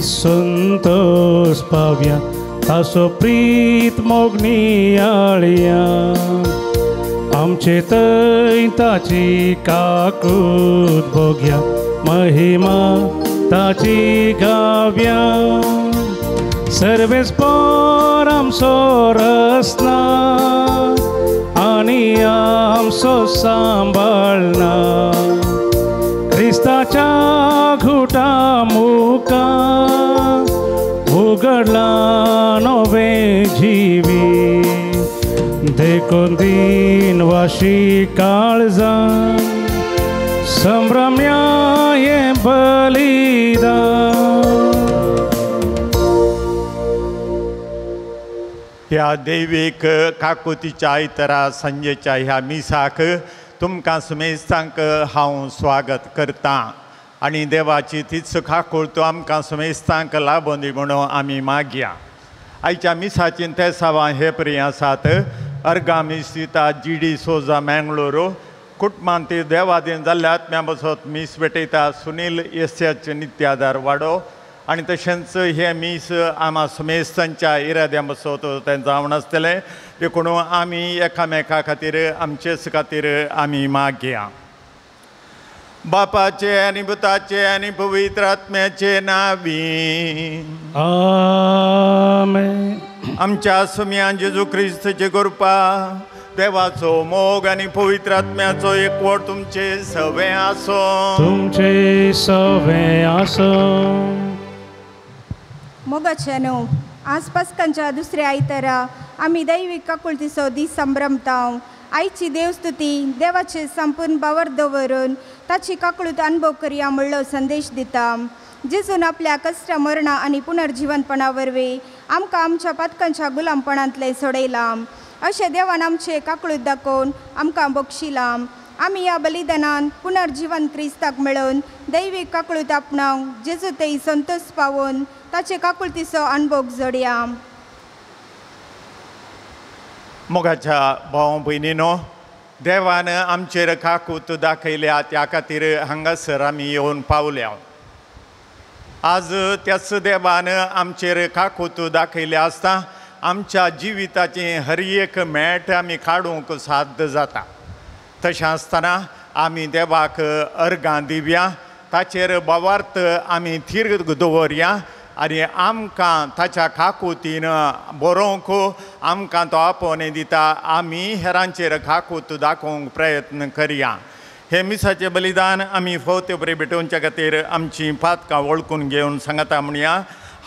संतोष पावया तासो प्रीत मोगनी आळया आमचे थंय ताची काकूत भोग्या महिमा ताची गाव्या सर्वेस्पर आमचो रसना आनी आमचो सांबाळना क्रिस्ताच्या घुटा मुखार उगडला नवे जिवी देखून दिन वाशी काळजां संभ्रम्या हे बलिदान ह्या दैवीक काकुतीच्या आयतरा संजेच्या ह्या मिसाक तुमकां सुमेस्तांक हांव स्वागत करतां आनी देवाची तीच काकूळ तूं आमकां सुमेस्तांक लाभूं दी म्हणून आमी मागया। आयच्या मिसाचीं तेसावां हे परी आसात अर्गा मिस्तिता GD सोजा मँगलोरू कुटुंबांती देवादीन जाल्ल्या आत्म्या बसत मीस भेटयता सुनील SH नित्यादार वाडो आनी तशेंच हे मीस आमा सुमेस्तांच्या इराद्या बसत तें जावन आसतलें देखून आमी एकामेका खातीर आमचेच खातीर आमी मागया। बापाचे आनी पुताचे आनी पवित्र आत्म्याचे नांवी आमेन। आमच्या सुम्या जेजू क्रिस्ताची कृपा देवाचो मोग आनी पवित्र आत्म्याचो एकवट तुमचे सवे आसो तुमचे सवे आसो। मोगाचे न्हू आज पास्कांच्या दुसऱ्या आयतारा आमी दैवीक काकुळतीचो दीस संभ्रमतांव आयची देवस्तुती देवाचे संपूर्ण बावर दवरून ताची काकुळत अनुभव करया म्हणलो संदेश दिता। जेजून आपल्या कश्ट मरणा आनी पुनर्जीवनपणा वरवीं आमकां आमच्या पातकांच्या गुलामपणांतले सोडयलां अशें देवान आमचे काकुळत दाखोवन आमकां बक्षिलां। आमी ह्या बलिदानान पुनर्जीवन क्रिस्ताक मेळोवन दैवीक काकुळत आपणावंक जेजू थंय संतोष पावोवन ताचे काकुळतीचो अनुभव जोडया। मोगाच्या भाव भयणीनो देवान आमचेर काकूत दाखयल्या त्या खातीर हांगासर आमी येवन पावल्या। आज त्याच देवान आमचेर काकूत दाखयल्या आसता आमच्या जिविताचें हर एक मेट आमी काडूंक साध्य जाता। तशें आसतना आमी देवाक अर्गां दिवया ताचेर भावार्थ आमी थीर दवरया आनी आमकां ताच्या काकुतीन बरोवंक आमकां तो आपोवणें दिता आमी हेरांचेर काकूत दाखोवंक प्रयत्न करया। हे मिसाचें बलिदान आमी फवते बरें भेटोवच्या खातीर आमची पातकां वळखून घेवन सांगता म्हणया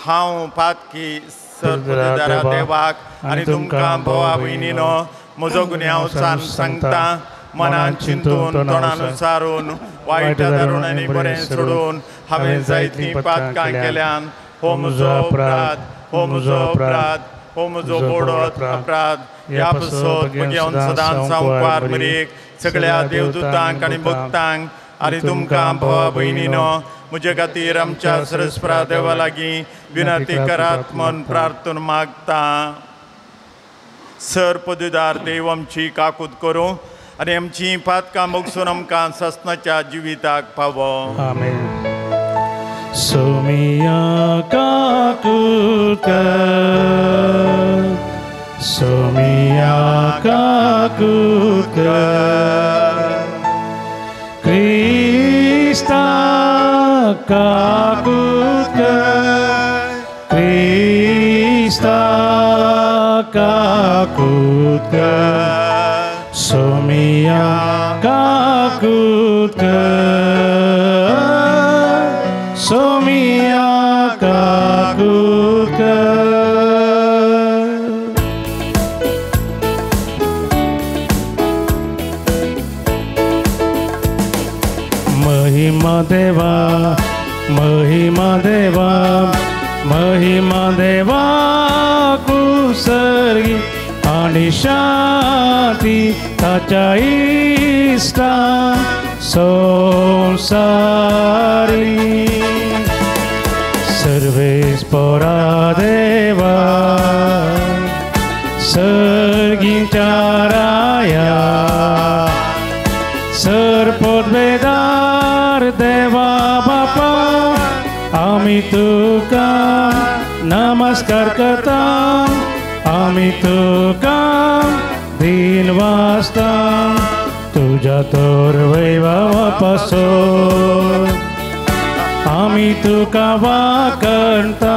हांव पातकी सर्वदारा देवाक आनी तुमकां भोवा भयणीनो म्हजो गुन्यांव सांगता मनान चिंतून तोंडान विचारून वायट धरून आनी बरें सोडून हांवें जायतीं पातकां केल्यान हो म्हजो अपराध हो म्हजो अपराध हो म्हजो बोडो अपराध ह्या पासत घेवन सदांच सांगपार मरीक सगळ्या देवदूतांक आनी भक्तांक आनी तुमकां भोवा भयणीनो म्हजे खातीर आमच्या सरस्वरा देवा लागीं विनंती करात म्हूण प्रार्थना मागता। सर पदवीदार देव आमची काकूत करूं आनी आमची पातकां मोगसून आमकां ससनाच्या जिविताक पावो आमेन। सोमिया काकूत सोमिया काकूत क्रिस्ता काकूत क्रिस्ता काकूत सोमिया काकूत सोमिया काकूत महिमा देवा महिमा देवा महिमा देवा कुसर्गी आणि शांती ताच्या इष्टा संसारी सर्वेस्परा देवा सर्गींच्या राया सरपदवेदार देवा बापा आमी तुका नमस्कार करता आम्ही तुका दिन वाजता तुझ्या तोर वैभवापासून आम्ही तुका वाकणता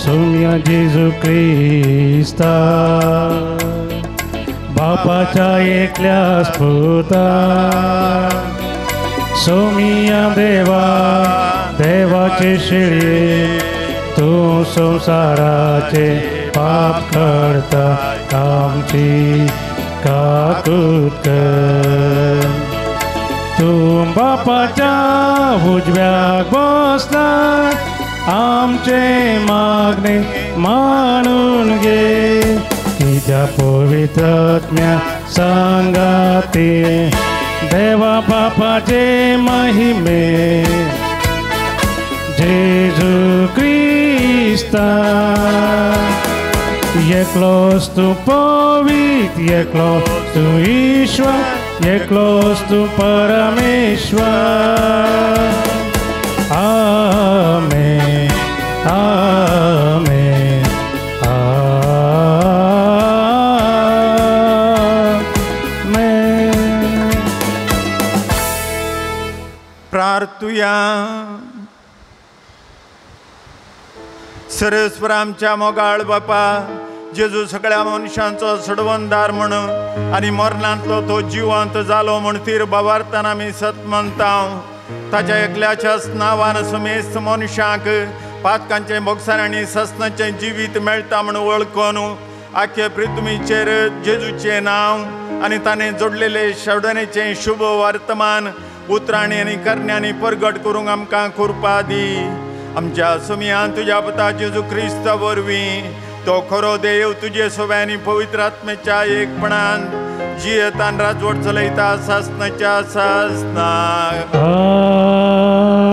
सौम्य जेजू ख्रिस्ता बापाच्या एकल्या स्फुता सौम्य देवा देवाचे शेळी तू संसाराचे पाप करता आमची काकूत कर तू बापाच्या उजव्याक बसला आमचे मागणे मानून घे तुझ्या पवित्र आत्म्या सांगाते देवा बापाचे महिमे जेजू ख्रिस्ता एकलोस तू पवित्र एकलोस तू ईश्वर एकलोस तू परमेश्वर आमेन आमेन आमेन प्रार्थुया सर्वेस्वर आमच्या मोगाळ बापा जेजू सगळ्या मनशांचो सोडवणदार म्हणून आणि मरणांतलो तो जिवंत जालो म्हण तीर बाबार्थान आमी सत म्हणटा ताच्या एकल्याच्याच नांवान समेस्त मनशांक पातकांचे मोगसार आणि ससनाचें जिवीत मेळटा म्हण वळखून आख्खे पृथ्वीचेर जेजूचें नांव आणि ताणें जोडलेले शोडणेचें शुभ वर्तमान उतराणी आनी करण्यांनी परगट करूंक आमकां कृपा दी आमच्या सुमयान तुज्या पुता जेजू क्रिस्ता वरवीं तो खरो देव तुजे सोब्यांनी पवित्र आत्म्याच्या एकपणान जियेतान राजवट चलयता सासनाच्या सासनाक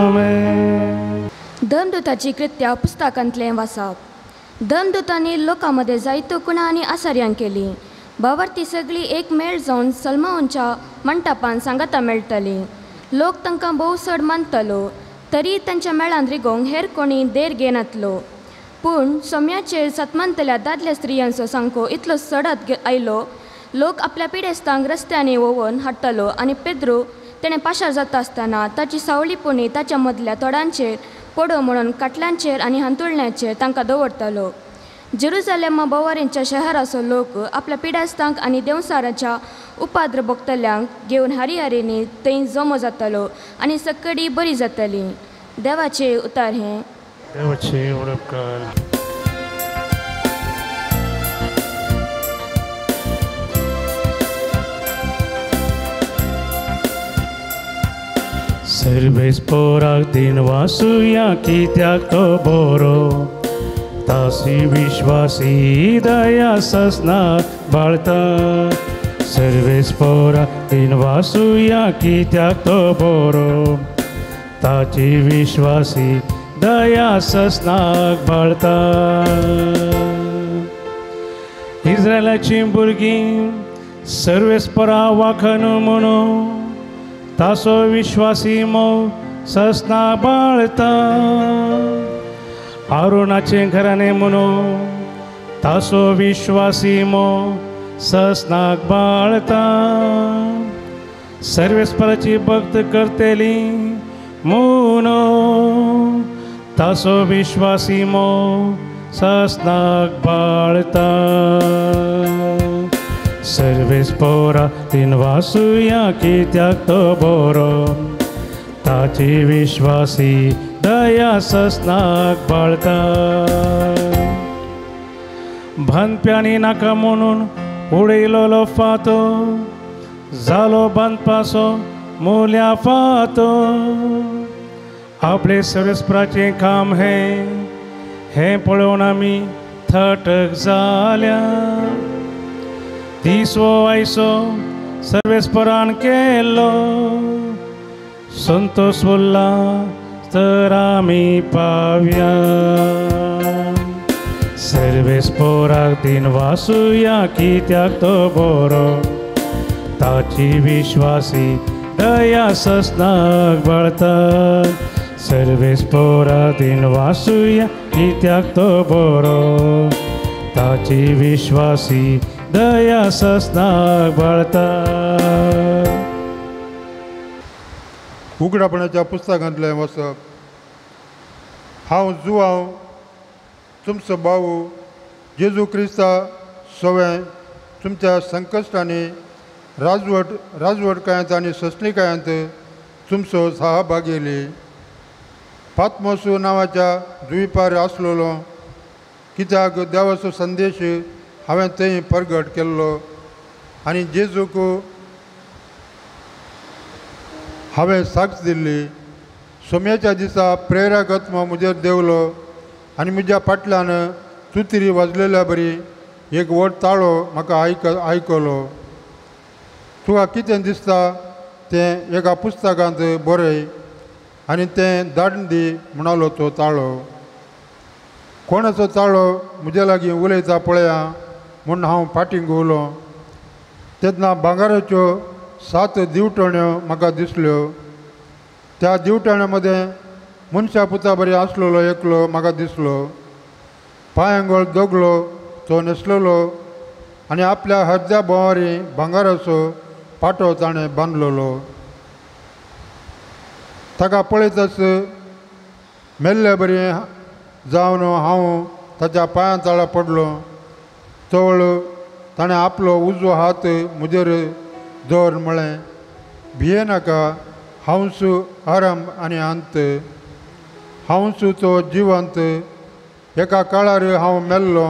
आमेन धर्मदूताची कृत्या पुस्तकांतलें वाचप धर्मदूतांनी लोकांमध्ये जायत्यो कुणा आनी आसार्यां केली बावार्थी सगळीं एक मेळ जावन सलमाओनच्या मंटपान सांगता मेळटली लोक तांकां भोव चड मानतलो तरी तांच्या मेळान रिगोवंक हेर कोणी देर घेनातलो पूण सोम्याचेर सतमानतल्या दादल्या स्त्रियांचो सांको इतलो चडत आयलो लोक आपल्या पिडेस्तांक रस्त्यांनी वोवन हाडटलो आनी पेद्रू तेणें पाशार जाता आसतना ताची सावळीपणी ताच्या मदल्या तोडांचेर पडो म्हणून काटल्यांचेर आनी हांतुळण्यांचेर तांकां दवरतलो जेरुजालेमा बोवारींच्या शहराचो लोक आपल्या पिडेस्तांक आनी देवसाराच्या उपाद्र भोगतल्यांक घेवन हारी थंय जमो जातलो आनी सकडी बरी जातली देवाचे उतार हें देवाचे उपकार सर्वेस पोराक दिन वासुया कित्याक तो बरो तासी विश्वासी दया ससनाक बाळता सर्वेस पोराक दिन वासुया कित्याक तो बरो ताची विश्वासी दया ससनाक बाळता इस्रायलाची भुरगीं सर्वेस्परा वाखन म्हणून तासो विश्वासी मोग ससनाक बाळता आरोनाचें घराणें म्हणून तासो विश्वासी मोग ससनाक बाळता सर्वेस्पराची भक्त करतेली म्हणून तासो विश्वासी मोग ससनाक बाळता सर्वेस्परा दिन वासुया कित्याक तो बरो ताची विश्वासी दया ससनाक बाळता भानप्यांनी नाका म्हणून उडयलोलो फातो जालो बांदपाचो मोल्या फातो आपले सर्वेस्पराचें काम हें पळोवन आमी थटक जाल्या तिसवो आयसो सर्वेस्परान केलो संतोष उल्हास तर आमी पावया सर्वेस्पराक दिन वासुया कित्याक तो बरो ताची विश्वासी दया ससनाक बाळता सर्वेस्पोरादीन वासुया कित्याक तो बरो ताची विश्वासी दया ससनाक बाळता. उगडापणाच्या पुस्तकांतलें वचप. हांव जुवांव तुमचो भाऊ जेजू क्रिस्ता सवय तुमच्या संकश्टांनी राजवटकायांत आनी ससणिकायांत तुमचो सहभाग येयली. पात्मोसू नांवाच्या द्वीपार आसलेलो कित्याक देवाचो संदेश हांवें थंय परगट केल्लो आनी जेजूक हांवें साक्ष दिल्ली. सोम्याच्या दिसा प्रेरक आत्मो म्हजेर देवलो आनी म्हज्या फाटल्यान तुतरी वाजलेल्या बरी एक व्हड ताळो म्हाका आयकलो. तुका कितें दिसता तें एका पुस्तकांत बरय आनी तें धाडून दी म्हणालो तो ताळो. कोणाचो ताळो म्हजे लागीं उलयता पळया म्हूण हांव फाटीं घुंवलो. तेन्ना भांगाराच्यो 7 दिवटण्यो म्हाका दिसल्यो. त्या दिवटण्या मदें मनशा पुता बरी आसलेलो एकलो म्हाका दिसलो. पांयांगोळ दोगलो तो न्हेसलेलो आनी आपल्या हद्या बोवारी भांगाराचो पाटो ताणें बांदलेलो. ताका पळयतच मेल्ले बरी जावन हांव ताच्या पांयां तळा पडलो. तवळ ताणें आपलो उजवो हात म्हजेर दवर म्हळें, भियेनाका, हांवच आरंभ आनी अंत, हांवच तो जिवंत. एका काळार हांव मेल्लो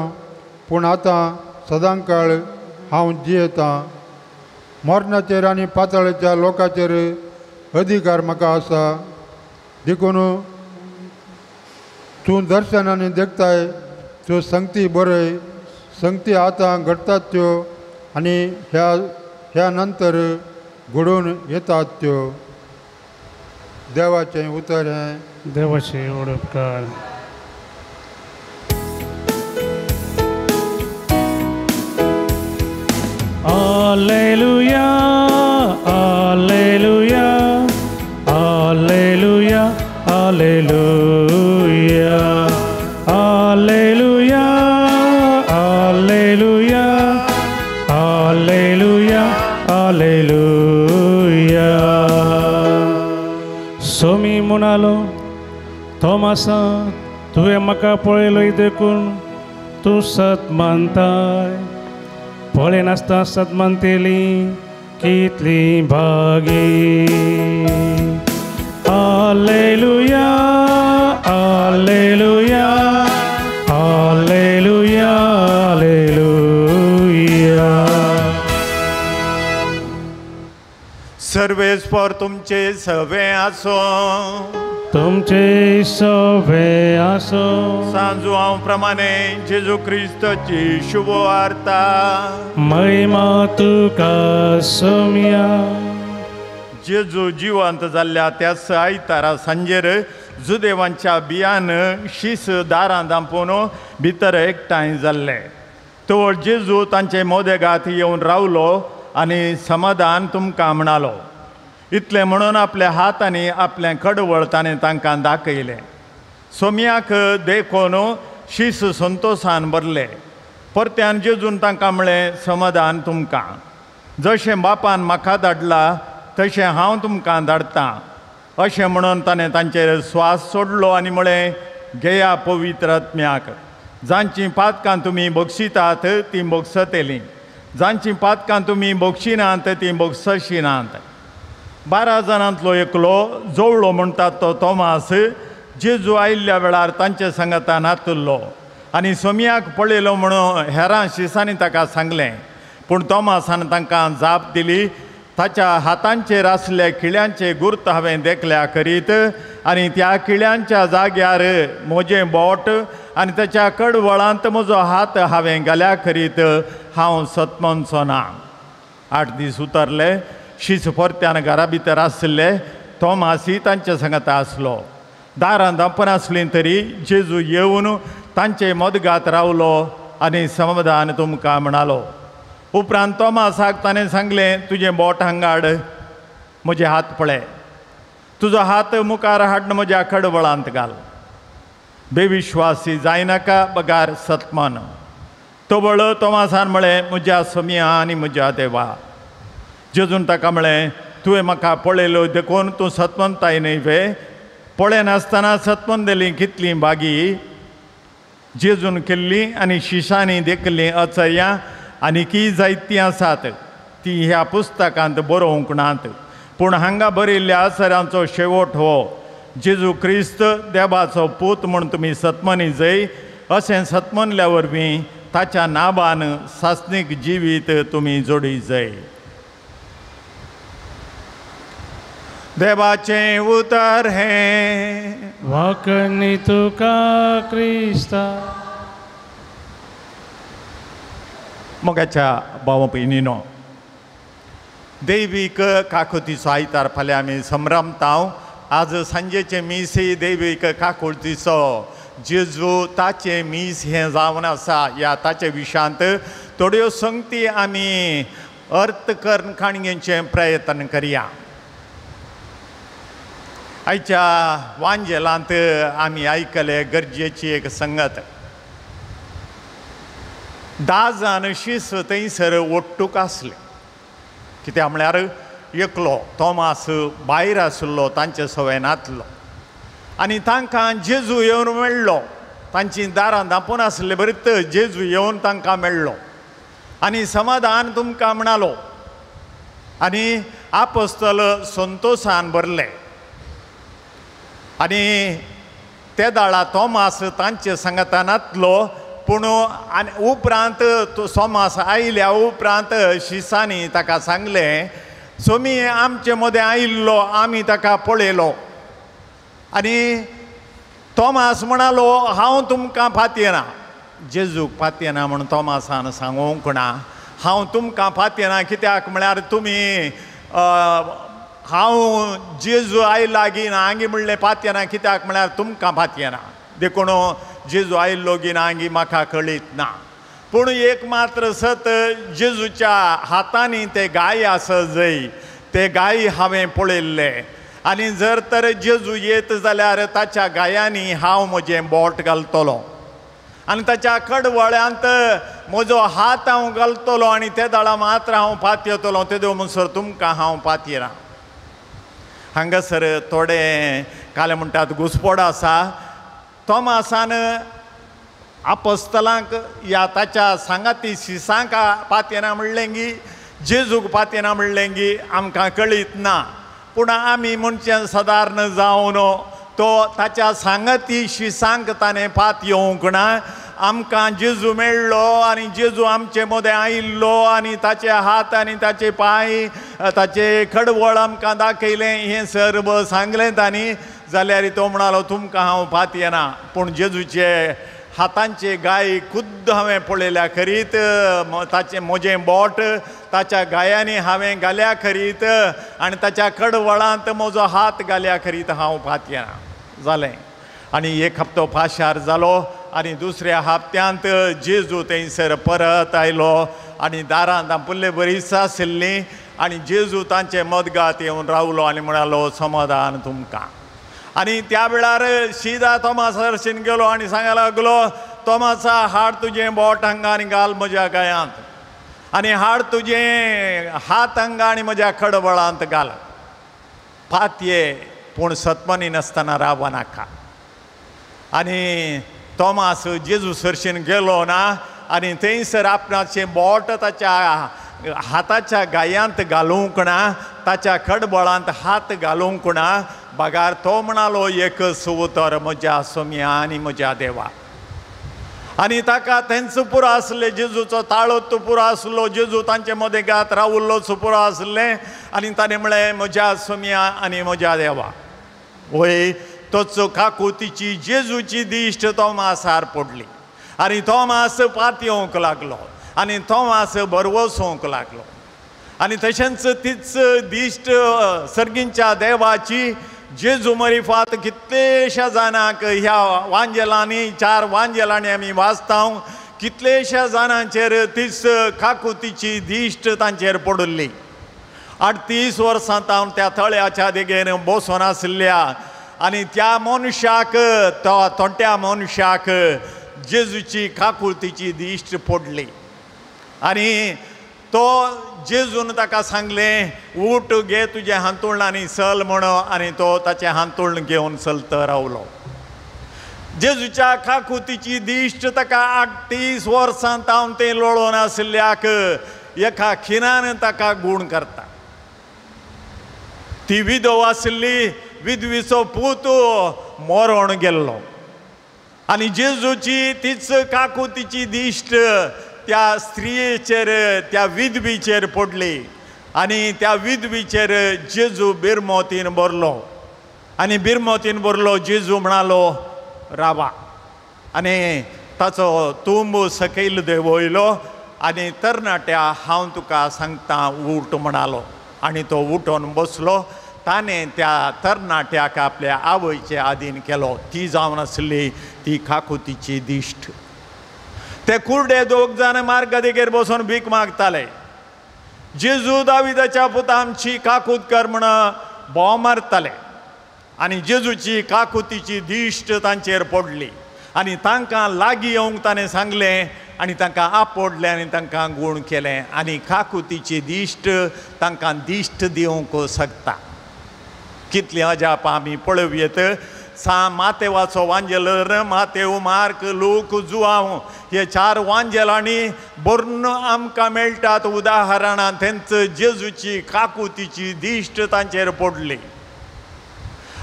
पूण आतां सदांकाळ हांव जियेतां. मरणाचेर आनी पाताळाच्या लोकांचेर अधिकार म्हाका आसा. देखून तूं दर्शनांनी देखताय त्यो संगती बरय. संगती आतां घडटात त्यो आनी ह्या नंतर घडोवन येतात त्यो. देवाचें उतर हें. देवाचे ओडपकार. Alleluia, Alleluia, Alleluia, Alleluia, Alleluia, Alleluia, Alleluia, Alleluia. Somi म्हणालो, थोमासा, तुवें म्हाका पळयलोय देखून तूं सत मानताय. पळय नासता सत मानतेली कितली भागी. Alleluia, Alleluia, Alleluia, Alleluia. सर्वेस्पर तुमचे सवे आसो. तुमचे सवे आसो. सांजुआं प्रमाणे जेजू क्रिस्ताची शुभ वार्ता. महिमा तुका सोम्या. जेजू जिवंत जाल्ल्या त्याच आयतारा सांजेर जुदेवांच्या बियान शीस दारां दांपोवन भितर एकठांय जाल्ले. तो जेजू तांचे मोदेगांत येवन रावलो आनी समाधान तुमकां म्हणालो. इतलें म्हणून आपल्या हातांनी आपलें कडवळ ताणें तांकां दाखयलें. सोम्याक देखून शीस संतोशान भरले. परत्यान जेजून तांकां म्हळें, समाधान तुमकां. जशें बापान म्हाका धाडला तशें हांव तुमकां धाडटां. अशें म्हणून ताणें तांचेर स्वास सोडलो आनी म्हळें, घेया पवित्र आत्म्याक. जांचीं पातकां तुमी बक्षितात तीं बक्षतेलीं, जांचीं पातकां तुमी बक्षिनात तीं बक्षशिनात. 12 जाणांतलो एकलो जोवळो म्हणटात तो तोमास जेजू आयिल्ल्या वेळार तांचे सांगातान आतुरलो आनी सोम्याक पळयलो म्हणून हेरां शिसांनी ताका सांगलें. पूण तोमासान तांकां जाप दिली, ताच्या हातांचेर आसले खिळ्यांचे गुर्त हांवें देखल्या करीत आनी त्या खिळ्यांच्या जाग्यार म्हजें बोट आनी ताच्या कडवळांत म्हजो हात हांवें घाल्या करीत हांव सतमनचो ना. 8 दीस उतरले. शीस परत्यान घरा भितर आसले. तोमासी तांचे सांगाता आसलो. दारां दांपन आसलीं तरी जेजू येवन तांचे मदगांत रावलो आनी समाधान तुमकां म्हणालो. उपरांत तोमासाक ताणें सांगलें, तुजें बोट हांगा हाड, म्हजे हात पळय. तुजो हात मुखार हाडून म्हज्या कडवळांत घाल. बेविश्वासी जायनाका बगार सत्मान. तोवळ तोमासान म्हळें म्हज्या सोम्या आनी म्हज्या देवा. जेजून ताका म्हळें तुवें म्हाका पळयलो देखून तूं सत्मंताय न्हय. पळयनासतना सत्मंतली कितली बागी जेजून केल्ली आनी शिशांनी देखली अचर्यां आनी की जायतीं आसात ती ह्या पुस्तकांत बरोवंक नात. पूण हांगा बरयल्ल्या अचर्यांचो शेवट हो. जेजू क्रिस्त देवाचो पूत म्हूण तुमी सत्मनी जय. अशें सत्मनल्या वरवीं ताच्या नांवान सासणीक जिवीत तुमी जोडी जय. देवाचें उतर हें वाकनी तुका क्रिस्ता. मोगाच्या भाव भयणीनो, दैवीक काकुतीचो आयतार फाल्यां आमी संभ्रमतांव. आज सांजेचे मीस दैवीक काकुळतीचो जेजू ताचे मीस हें जावन आसा ह्या ताचे विशांत थोड्यो संगती आमी अर्थ काणयेचें प्रयत्न करया. आयच्या वांजेलांत आमी आयकले गरजेची एक संगत. 10 जाण शिस थंयसर ओट्टूक आसले. कित्याक म्हळ्यार एकलो तोमास भायर आसलो तांचे सवयनांतलो आनी तांकां जेजू येवन मेळ्ळो. तांची दारां धांपून आसले बरें जेजू येवन तांकां मेळ्ळो आनी समाधान तुमकां म्हणलो. आनी आपोस्तल संतोशान भरले आनी ते दाळा तोमास तांचे संगतानांतलो. पूण आनी उपरांत तो सोमास आयल्या उपरांत शिसांनी ताका सांगलें सोमी आमचे मदें आयिल्लो आमी ताका पळयलो. आनी तोमास म्हणलो हांव तुमकां फातयना. जेजूक फातयना म्हूण तोमासान सांगूंक ना. हांव तुमकां फातयना कित्याक म्हळ्यार तुमी हांव जेजू आयला गिना आंगी म्हणलें फातयना कित्याक म्हळ्यार तुमकां फातयना. देखून जेजू आयिल्लो गिना आंगी म्हाका कळीत ना. पूण एक मात्र सत जेजूच्या हातांनी ते गाय आसा जंय ते गाय हांवें पळयल्ले. आनी जर तर जेजू येत जाल्यार ताच्या गायांनी हांव म्हजें बोट घालतलो आनी ताच्या कडवळ्यांत म्हजो हात हांव घालतलो आनी ते दाळा मात्र हांव फातयतलो. ते देव म्हणसर तुमकां हांव फातयना. हांगासर थोडे काले म्हणटात घुसपड आसा. तोमासान आपोस्तलांक या ताच्या सांगाती शिसांक फातयना म्हणलें गी जेजूक फातयना म्हणलें गी आमकां कळीत ना. पूण आमी मनशां सादारण जावन तो ताच्या सांगाती शिसांक ताणें फातयोवंक ना. आमकां जेजू मेळ्ळो आनी जेजू आमचे मदें आयिल्लो आनी ताचे हात आनी ताचे पांय ताचे कडवळ आमकां दाखयलें हें सर्व सांगलें तांणी. जाल्यार तो म्हणलो तुमकां हांव फातयना. पूण जेजूचे हातांचे गाय खुद्द हांवें पळयल्या खरीत. ताचें म्हजें बोट ताच्या गायांनी हांवें घाल्या खरीत आनी ताच्या कडवळांत म्हजो हात घाल्या खरीत हांव फातयना. जालें. आनी एक हप्तो फाशार जालो आनी दुसऱ्या हप्त्यांत जेजू थंयसर परत आयलो आनी दारां धांपुल्ले बरीच आशिल्लीं आनी जेजू तांचे मदगात येवन रावलो आनी म्हणलो समाधान तुमकां. आनी त्या वेळार शिदा तोमास हरशीन गेलो आनी सांगूंक लागलो तोमासा हाड तुजें बोट हांगा आनी घाल म्हज्या गायांत आनी हाड तुजें हात हांगा आनी म्हज्या कडवळांत घाल. फातये पूण सत्मनी नासतना रावं नाका. आनी तोमास जेजू सरशीन गेलो ना आनी थंयसर आपणाचें बोट ताच्या हाताच्या गायांत घालूंक ना ताच्या कडबळांत हात घालूंक ना. बागार तो म्हणलो एकच उतर म्हज्या सोम्या आनी म्हज्या देवा. आनी ताका थंयच पुरो आसलें जेजूचो ताळोच पुरो आसलो. जेजू तांचे मदें गात रावुल्लोच पुरो आसलें आनी ताणें म्हळें म्हज्या सोम्या आनी म्हज्या देवा. वय तोच काकुतीची जेजूची दिश्ट तोमासार पडली आनी तोमास फातयोवंक लागलो आनी तोमास बरवसोवंक लागलो. आनी तशेंच तीच दिश्ट सर्गींच्या देवाची जेजू मरिफात कितलेशा जाणांक ह्या वांजेलांनी 4 वांजेलांनी आमी वाचतांव कितलेशा जाणांचेर तीच काकुतीची दिश्ट तांचेर पडली. 38 वर्सां हांव त्या तळ्याच्या देगेन बसून आसल्या आनी त्या मनशाक त्या मनशाक जेजूची काकुळतीची दिश्ट पडली आनी तो जेजून ताका सांगलें उठ घे तुजें हांतुळण आनी चल म्हणो आनी तो ताचें हांतुळण घेवन चलत रावलो. जेजूच्या काकुळतीची दिश्ट ताका 38 वर्सां हांव तें लोळोवन आसल्याक एका खिणान ताका गूण करता. ती विधव आसली, विधवीचो पूत मरोन गेल्लो आनी जेजूची तीच काकुळतीची दिश्ट त्या स्त्रियेचेर त्या विधवीचेर पडली आनी त्या विधवीचेर जेजू बिरमोतीन बरलो आनी बिरमोतीन बरलो. जेजू म्हणालो रावा आनी ताचो तुंब सकयल देंवयलो आनी तरणाट्या हांव तुका सांगता उठ म्हणालो आनी तो उठोन बसलो. ताणें त्या तरणाट्याक आपल्या आवयचे आदीन केलो. ती जावन आसली ती काकुळतीची दिश्ट. ते कुर्डे 2 जाण मार्गादेगेर बसून भीक मागताले. जेजू दाविदाच्या पुता आमची काकूत कर म्हण बोव मारताले आनी जेजूची काकुळतीची दिश्ट तांचेर पडली आनी तांकां लागीं येवंक ताणें सांगलें आनी तांकां आपडलें आनी तांकां गूण केलें आनी काकुळतीची दिश्ट तांकां दिश्ट दिवंक शकता. कितली अजाप आमी पळोवयेत. मातेवाचो वांजेलर मातेव मार्क लूक जुआंव हे 4 वांजेलांनी बरोवन आमकां मेळटात उदाहरणां. तेंच जेजूची काकुळतीची दिश्ट तांचेर पडली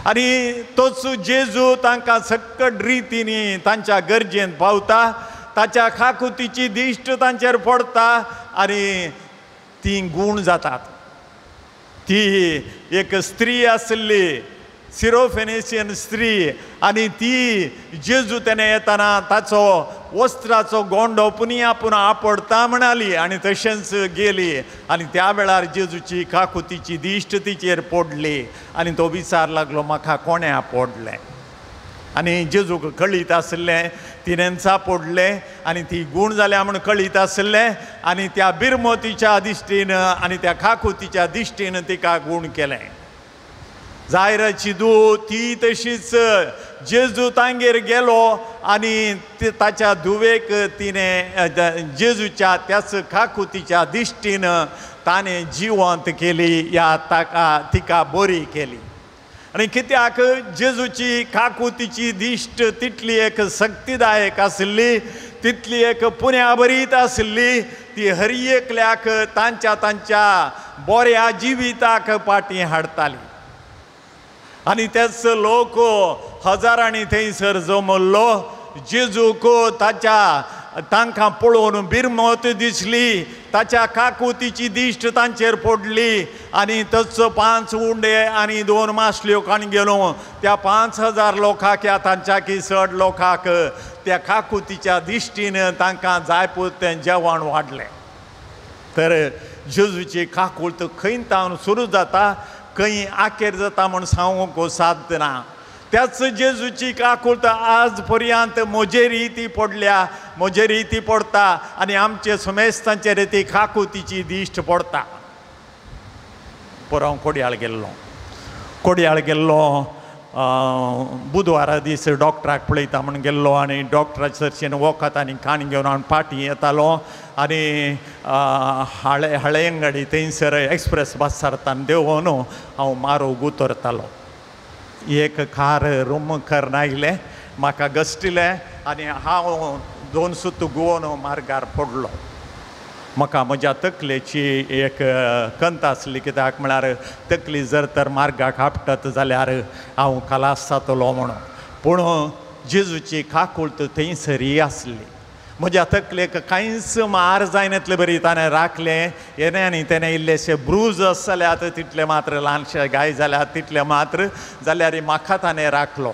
आनी तोच जेजू तांकां सकट रितीनी तांच्या गरजेन पावता. ताच्या काकुळतीची दिश्ट तांचेर पडटा आनी ती गूण जातात. ती एक स्त्री आसली, सिरोफेनेशियन स्त्री आनी ती जेजू तेणे येताना ताचो वस्त्राचो गोंडो पुनिया पुना आपडता म्हणाली आनी तशेंच गेली आनी त्या वेळार जेजूची काकुळतीची दिश्ट तिचेर पडली आनी तो विचार लागलो म्हाका कोणें आपडलें आनी जेजूक कळीत आसलें तिणें चापडलें आनी ती गूण जाल्या म्हूण कळीत आसलें आनी त्या बिरमोतीच्या दिश्टीन आनी त्या काकुळतीच्या दिश्टीन तिका गूण केलें. जायराची धूव ती तशीच जेजू तांगेर गेलो आनी ताच्या धुवेक तिणें जेजूच्या त्याच काकुळतीच्या दिश्टीन ताणें जिवंत केली या तिका बरी केली. आनी कित्याक जेजूची काकुळतीची दिश्ट तितली एक शक्तीदायक आसली, तितली एक पुण्याभरीत आसली. ती हर एकल्याक तांच्या बऱ्या जिविताक फाटीं हाडटाली आनी तेच लोक हजारांनी थंयसर जमल्लो. जेजूक तांकां पळोवन बिरमोत दिसली. ताच्या काकुळतीची दिश्ट तांचेर पडली आनी तच 5 उंडे आनी 2 मासल्यो काण गेलो. त्या 5000 लोकांक या तांच्या की चड लोकांक त्या काकुळतीच्या दिश्टीन तांकां जाय तें जेवण वाडलें. तर जेजूची काकुळत खंय तावन सुरू जाता खंय आखेर जाता म्हूण सांगूंक साध्य ना. त्याच जेजूची काकुळत आज पर्यंत म्हजेरी ती पडल्या, म्हजेरी ती पडटा आनी आमचे सुमेस्तांचेर ती काकुळतीची दिश्ट पडटा. हांव कोडयाळ गेल्लो बुधवारा दीस डॉक्टराक पळयता म्हूण गेल्लो आनी डॉक्टरा चर्चेन वखद आनी काण घेवन हांव फाटीं येतालो आनी हळेंगडी थंयसर एक्सप्रेस बसारतान देंवोन हांव मारोग उतरतालो. एक कार रुमकर आयलें, म्हाका घश्टिलें आनी हांव 2 सुत घुंवन मार्गार पडलो. म्हाका म्हज्या तकलेची एक कंत आसली, कित्याक म्हळ्यार तकली जर तर मार्गाक आपटत जाल्यार हांव खलास जातलो म्हणून. पूण जेजूची काकुळत थंयसरी आसली. म्हज्या तकलेक कांयच मार जायनातले बरी ताणें राखलें. हेणे आनी तेणें इल्लेशे ब्रूज जाल्यात तितले मात्र, ल्हानशे गाय जाल्यात तितले मात्र, जाल्यार म्हाका ताणें राखलो.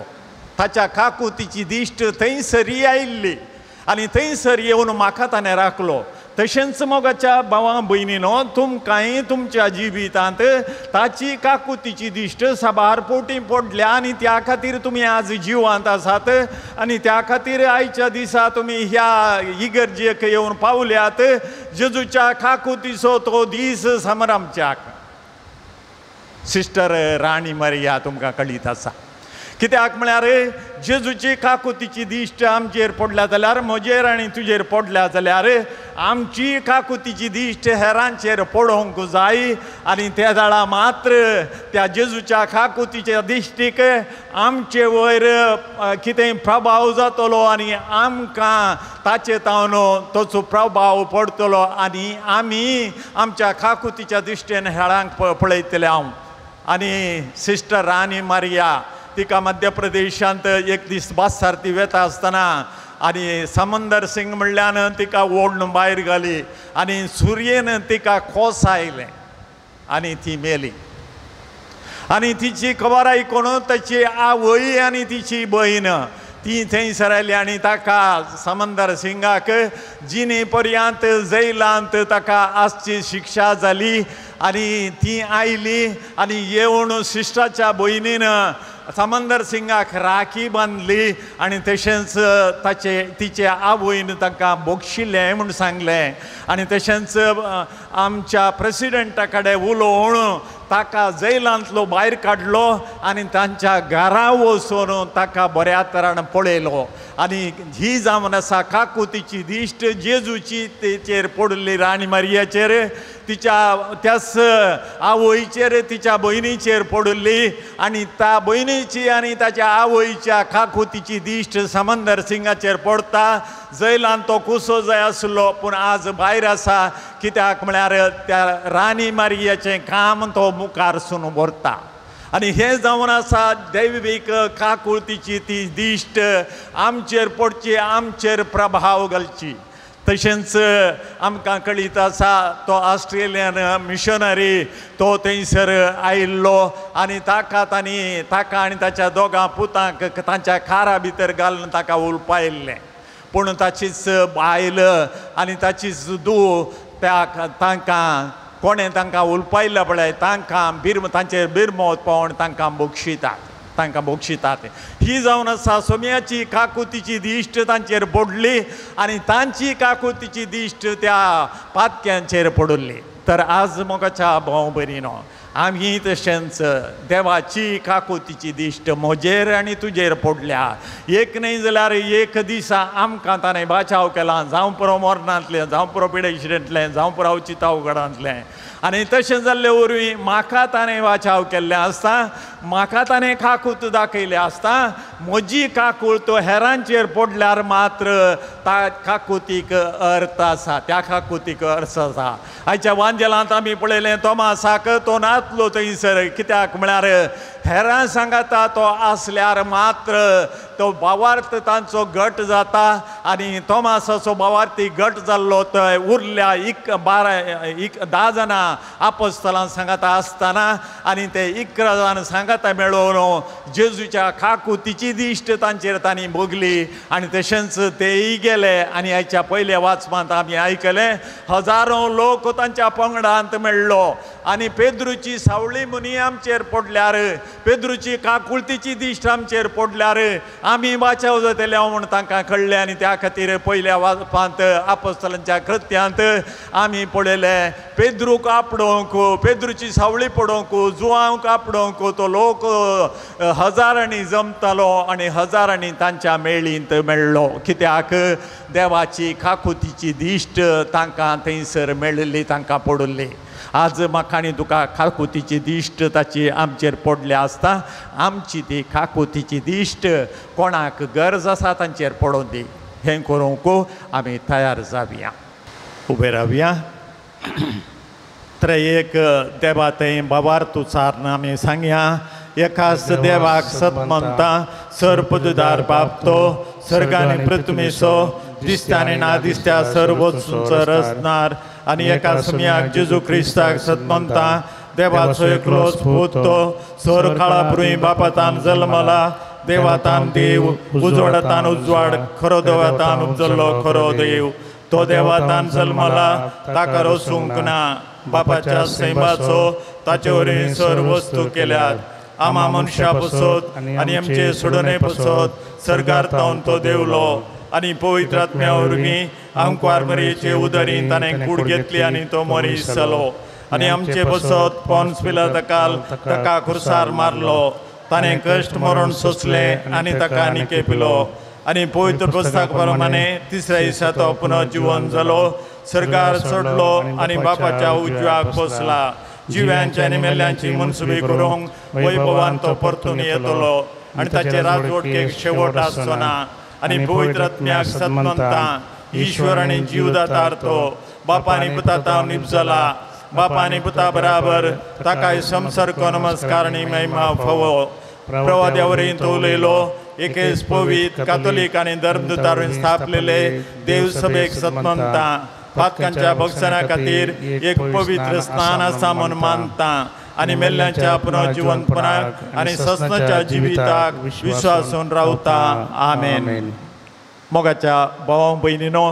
ताच्या काकुळतीची दिश्ट थंयसरी आयिल्ली आनी थंयसर येवन म्हाका ताणें राखलो. तशेंच मोगाच्या भावां भयणीनो, तुमकांय तुमच्या जिवितांत ताची काकुळतीची दिश्ट साबार पोटी पडल्या आनी त्या खातीर तुमी आज जिवांत आसात आनी त्या खातीर आयच्या दिसा तुमी ह्या इगर्जेक येवन पावल्यात जेजूच्या काकुळतीचो तो दीस समरामच्याक. सिस्टर राणी मारिया तुमकां कळीत आसा कित्याक म्हळ्यार जेजूची काकुतीची दिश्ट आमचेर पडल्या जाल्यार म्हजेर आनी तुजेर पडल्या जाल्यार आमची काकुतीची दिश्ट हेरांचेर पडोवंक जाय आनी त्या दाळा मात्र त्या जेजूच्या काकुतीच्या दिश्टीक आमचे वयर कितें प्रभाव जातलो आनी आमकां ताचे तावन ताचो प्रभाव पडटलो आनी आमी आमच्या काकुतीच्या दिश्टेन हेळांक पळयतले हांव आनी सिस्टर राणी मारिया तिका मध्य प्रदेशांत एक दीस बासारती वेता आसतना आनी समंदर सिंग म्हणल्यान तिका ओडून भायर घाली आनी सुर्येन तिका कोसायलें आनी ती मेली आनी तिची खबर आयकून ताची आवय आनी तिची भयण ती थंयसर आयली आनी ताका समंदर सिंगाक जिने पर्यंत जैलांत ताका आसची शिक्षा जाली आनी ती आयली आनी येवन सिस्टराच्या भयणीन समंदर सिंगाक राखी बांदली आनी तशेंच तिचे आवयन ताका बोगशिल्लें म्हूण सांगलें आनी तशेंच आमच्या प्रेसिडेंटा कडेन उलोवन ताका जैलांतलो भायर काडलो आनी तांच्या घरा वचून ताका बऱ्या तरान पळयलो आनी ही जावन आसा काकुतीची दिश्ट जेजूची तेचेर पडली राणी मारियाचेर त्याच आवयचेर तिच्या भयणीचेर पडली आनी त्या भयणीची आनी ताच्या आवयच्या काकुतीची दिश्ट समंदर सिंगाचेर पडटा जैलांत तो कुसो जाय आसलो पूण आज भायर आसा कित्याक म्हळ्यार त्या राणी मारियाचें काम तो मुखारसून व्हरता आनी हें जावन आसा दैवीक काकुळतीची ती दिश्ट आमचेर पडची आमचेर प्रभाव घालची तशेंच आमकां कळीत आसा तो ऑस्ट्रेलियन मिशनरी तो थंयसर आयिल्लो आनी ताका आनी ताच्या दोगां पुतांक तांच्या कारा भितर घालून ताका उलपायल्लें पूण ताचीच बायल आनी ताचीच धूव तांकां कोणें तांकां उलपायल्ल्या पळय तांकां तांचेर बिरमोत पावोवन तांकां बक्षितात ही जावन आसा सोम्याची काकुतीची दिश्ट तांचेर पडली आनी तांची काकुतीची दिश्ट त्या पातक्यांचेर पडली तर आज मोगाच्या भाव भयणीनो आमी तशेंच देवाची काकुतीची दिश्ट म्हजेर आनी तुजेर पडल्या एक न्हय जाल्यार एक दिसा आमकां ताणें बाचाव केला जावं पुरो मरणांतलें जावं पुरो पिडेशिडेंतलें जावं पुरो चितावगडांतलें आनी तशें जाल्ले वरवीं म्हाका ताणें वाचाव केल्लें आसता म्हाका ताणें काकूत दाखयलें आसता म्हजी काकूळ तो हेरांचेर पडल्यार मात्र त्या काकुतीक अर्थ आसा त्या काकुतीक अर्थ आसा आयच्या वांजेलांत आमी पळयलें तोमासाक तो नाचलो थंयसर कित्याक म्हळ्यार हेरां सांगता तो आसल्यार मात्र तो भावार्थ तांचो घट जाता आनी तोमासाचो भावार्थी घट जाल्लो थंय उरल्या 10 जाणां आपोस्तलां सांगता आसतना आनी ते 11 जाण सांगता मेळोवन जेजूच्या काकुतीची दिश्ट तांचेर तांणी भोगली आनी तशेंच तेय गेले आनी आयच्या पयल्या वाचमांत आमी आयकलें हजारो लोक तांच्या पंगडांत मेळ्ळो आनी पेद्रूची सावळी मुनी आमचेर पडल्यार पेद्रूची काकुळतीची दिश्ट आमचेर पडल्यार आमी बाचाव जातले म्हूण तांकां कळ्ळें आनी त्या खातीर पयल्या वाचपांत आपोस्तलांच्या कृत्यांत आमी पळयलें पेद्रूक आपडोवंक पेद्रूची सावळी पडोवंक जुवांक आपडोवंक तो लोक हजारांनी जमतालो आनी हजारांनी तांच्या मेळींत मेळ्ळो कित्याक देवाची काकुतीची दिश्ट तांकां थंयसर मेळिल्ली तांकां पडली आज म्हाका आनी तुका काकुतीची दिश्ट ताची आमचेर पडल्या आसता आमची ती काकुतीची दिश्ट कोणाक गरज आसा तांचेर पडोवन दी हें करूंक आमी तयार जावया उबे रावया त्रयेक देवा थंय भावार्थ उच्चारण आमी सांगया एकाच देवाक सत म्हणटा सर्पदुदार बापतो सर्गांनी प्रथमेचो दिसत्या आनी ना दिसत्या सर्व रचणार आनी एका समयाक जेजू क्रिस्ताक सत म्हणटा देवाचो एकलोच पूत तो सर काळा पुर्वी बापातान जल्मला देवातान देव उजवाडातान उजवाड खरो देवातान उपजल्लो खरो देव तो देवातान जल्मला ताका रचूंक ना बापाच्या सैमाचो ताचे वरवीं सर्व वस्तू केल्यात आमा मनशा पसत आनी आमचे सोडणे पसत सर्गार तावन तो देवलो आनी पवित्र आत्म्या वरवीं आमकां मरयेचे उदरीन ताणें कूड घेतली आनी तो मरीस जालो आनी आमचे बसत पोन्स पिलाताकाल ताका खुर्सार मारलो ताणें कश्ट मरण सोंसले आनी ताका निकेपिलो आनी पवित्र पुस्तक प्रमाणे तिसऱ्या दिसा तो पुनर्जीवन जालो सरकार चडलो आनी बापाच्या उजव्याक बसला जिव्यांची आनी मेल्ल्यांची मनसुबी करूंक वैभवान तो परतून येतलो आनी ताचे राजवटकेक शेवट आसचो ना आनी पवित्र आत्म्याक सत्मंता ईश्वर आनी जीवदातार तो बापानी पुता ताव निपजला बापानी पुता बराबर ताकाय संसर्ग नमस्कार आनी महिमा फावो प्रवाद्या वरवीं तो उलयलो एकेच पवित्र कातोलीक आनी धर्मदुतारून स्थापलेले देव सभेक सत्मंता पातकांच्या भक्षणा खातीर एक पवित्र स्नान आसा म्हूण मानता आनी मेल्ल्यांच्या पुनर्जीवनपणाक आनी ससनाच्या जिविताक विश्वासून रावता आमेन. मोगाच्या भावां भयणीनो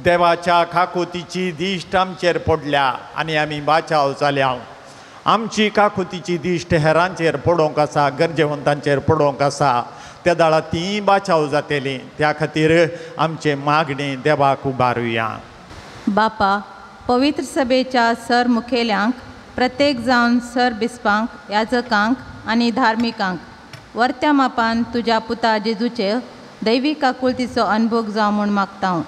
देवाच्या काकुतीची दिश्ट आमचेर पडल्या आनी आमी बाचाव जाल्या. आमची काकुतीची दिश्ट हेरांचेर पडोवंक आसा गरजेवंतांचेर पडोवंक आसा त्या दाळा ती बाचाव जातली त्या खातीर आमचे मागणी देवाक उबारुया. बापा पवित्र सभेच्या सर मुखेल्यांक प्रत्येक जावन सर बिस्पांक याजकांक आनी धार्मिकांक वर्त्या मापान तुज्या पुता जेजूचे दैवी काकुळतीचो अनुभव जावं म्हूण मागता.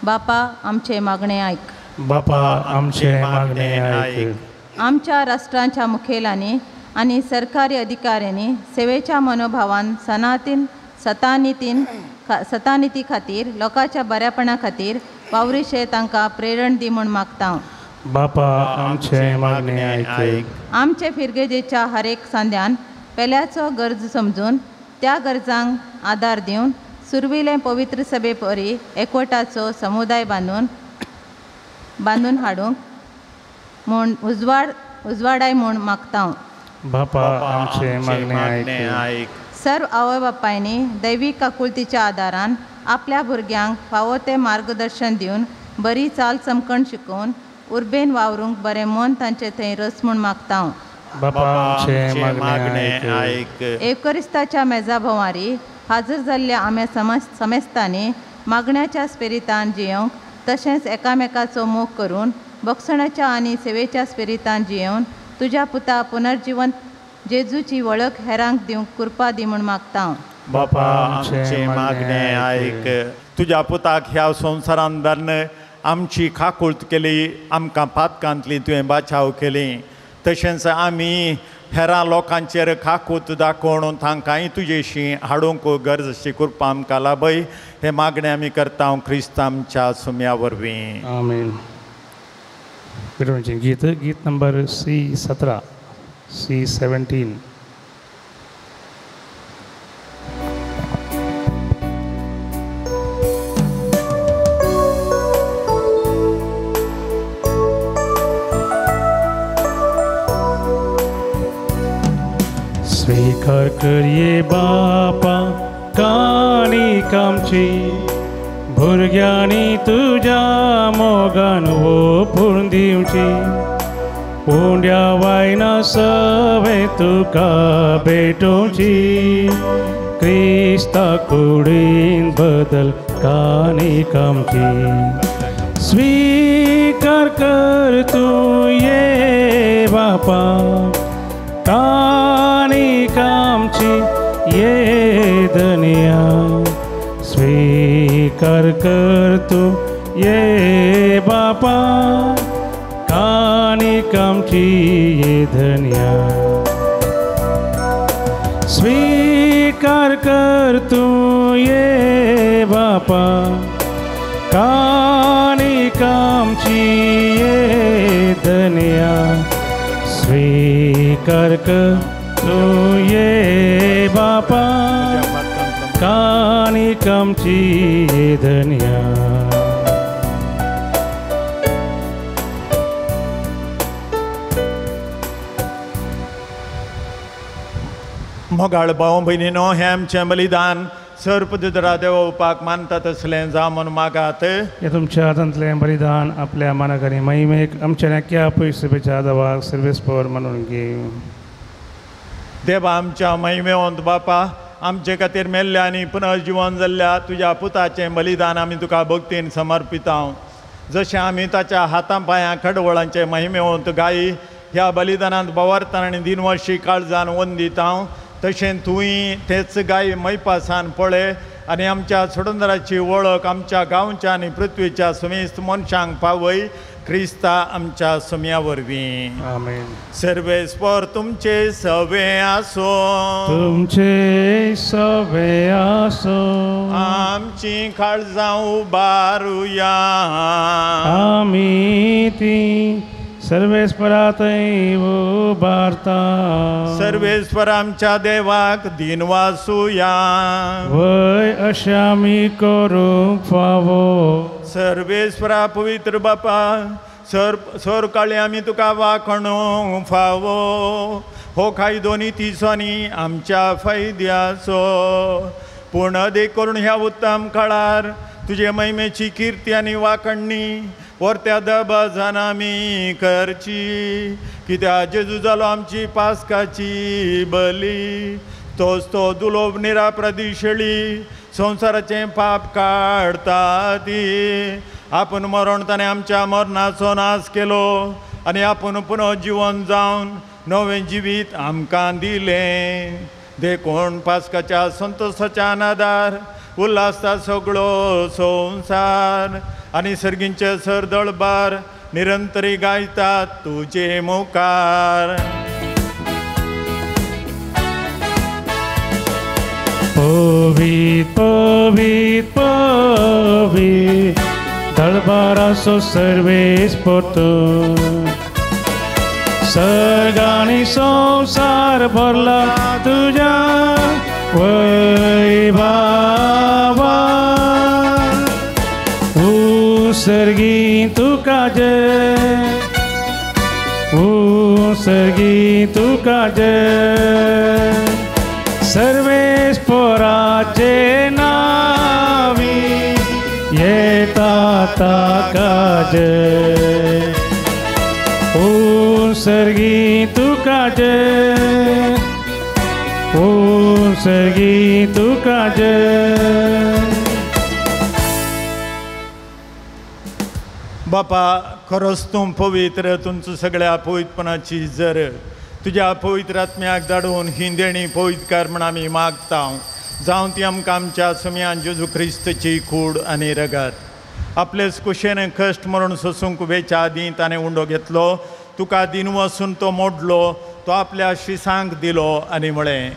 बापा आमचे मागणे आयक. बापा आमचे मागणे आयक. आमच्या राष्ट्रांच्या मुखेल्यांनी आनी सरकारी अधिकाऱ्यांनी सेवेच्या मनोभावान सतानिती खातीर लोकांच्या बऱ्यापणा खातीर वावरिशे तांकां प्रेरण दी म्हूण मागता. बापा आमचे मागणे आयक. आमचे फिरगेजेच्या हर एक सांद्यान पेल्याचो गरज समजून त्या गरजांक आदार दिवन सुरविले पवित्र सभे परी एकवटाचो समुदाय बांदून हाडूंक म्हूण उजवाडाय म्हूण मागता. बापा आमचे मागणे आयक. सर्व आवय बापायनी दैवीक काकुळतीच्या आदारान आपल्या भुरग्यांक फावो ते मार्गदर्शन दिवन बरी चाल चमकण शिकोवन उर्बेन वावरूंक बरें मन तांचे थंय रस म्हूण मागता. बापा आमचे मागणे आयक. एवकरिस्ताच्या मेजा भोवारी हाजर जाल्ल्या आम्या समेस्तांनी मागण्याच्या स्पिरितान जियोंक तशेंच एकामेकाचो मोग करून बक्षणाच्या आनी सेवेच्या स्पिरितान जियोवन तुज्या पुता पुनर्जीवंत जेजूची वळख हेरांक दिवंक कृपा दी म्हूण मागता. बापा आमचे मागणे आयक. तुज्या पुताक ह्या संवसारान धरन आमची काकुळट केली आमकां पातकांतली तुवें बाचाव केली तशेंच आमी हेरां लोकांचेर काकूत दाखोवन तांकांय तुजेशी हाडूंक गरजेची कृपा आमकां लाभय हे मागणें आमी करता क्रिस्त आमच्या सुम्या वरवीं. आमीन. गीत नंबर C17 C17. स्वीकार करिये बापा काणीक आमची भुरग्यांनी तुज्या मोगान ओपून दिवची उंड्या वायना सवे तुका भेटोवची क्रिस्ता कुडीन बदल काणीक आमची स्वीकार कर तूं ये बापा काणीक आमची ये दुनिया स्वीकार कर तूं ये बापा काणीक आमची ये दुनिया स्वीकार कर तूं ये बापा काणीक आमची ये दुनिया स्वीकार कर तूं ये बापा काणीक आमची ये दुनिया. मोगाळ भाव भयणीनो हें आमचें बलिदान सर्पदुदरा देवा उपाक मानता तसलें जा म्हूण मागात. हे तुमच्या हातांतलें बलिदान आपल्या मानाक आनी महिमेक आमच्या नेक्या पयसुबेच्या देवाक सर्वेस्पर म्हणून घे. देवा आमच्या महिमेवंत बापा आमचे खातीर मेल्ल्या आनी पुनर्जीवन जाल्ल्या तुज्या पुताचें बलिदान आमी तुका भक्तीन समर्पिता. जशें आमी ताच्या हातां पांयां खडवळांचे महिमेवंत गायी ह्या बलिदानांत बवारतान आनी दिनवशी काळजान वंदीत हांव तशें तुवें तेच गाय मैपासान पळय आनी आमच्या सोडंदराची वळख आमच्या गांवच्या आनी पृथ्वीच्या समेस्त मनशांक पावय क्रिस्ता आमच्या सुम्या वरवीं आमेन. सर्वेस्पर तुमचे सवे आसो तुमचे सवे आसो आमची काळजां उबारुया आमी ती सर्वेस्परातय उबारता सर्वेस्पर आमच्या देवाक दिन वासुया वय अशें आमी करूंक फावो सर्वेस्परा पवित्र बापा सर काळी आमी तुका वाखणूंक फावो हो कायदो नितीसोनी आमच्या फायद्याचो पूण देख करून ह्या उत्तम काळार तुजे महिमेची किर्ती आनी वाखणणी वर्त्या दबाजान आमी करची कित्याक जेजू जालो आमची पास्काची बली तोच तो दुलोभ निरापराधी शेळी संवसाराचें पाप काडटा ती आपूण मरण ताणें आमच्या मरणाचो नाश केलो आनी आपूण पुनः जिवन जावन नवें जिवीत आमकां दिलें देखून पास्काच्या संतोशाच्या नादार उल्हासता सगळो संवसार आनी सर्गींचे सरदळबार निरंतरी गायतात तुजे मुखार पवित पवित पवित दळबाराचो सर्वेस्पर तूं सर्ग आनी संवसार भरला तुज्या वैभवा सर्गी तुका जय सर्गी तुका जय सर्वेस्पराचे नावी येता ताका जय सर्गी तुका जय सर्गी तुका जय बापा खरोच तूं पवित्र तुमचो सगळ्या पवित्रपणाची जर तुज्या पवित्र आत्म्याक धाडून ही देणी पवित्रकार म्हण आमी मागता जावं ती आमकां आमच्या सुम्यान जेजू क्रिस्तची कूड आनी रगत आपलेच कुशेन कश्ट मरून सोसूंक वेच्या आदीं ताणें उंडो घेतलो तुका दिन वसून तो मोडलो तो आपल्या शिसांक दिलो आनी म्हळें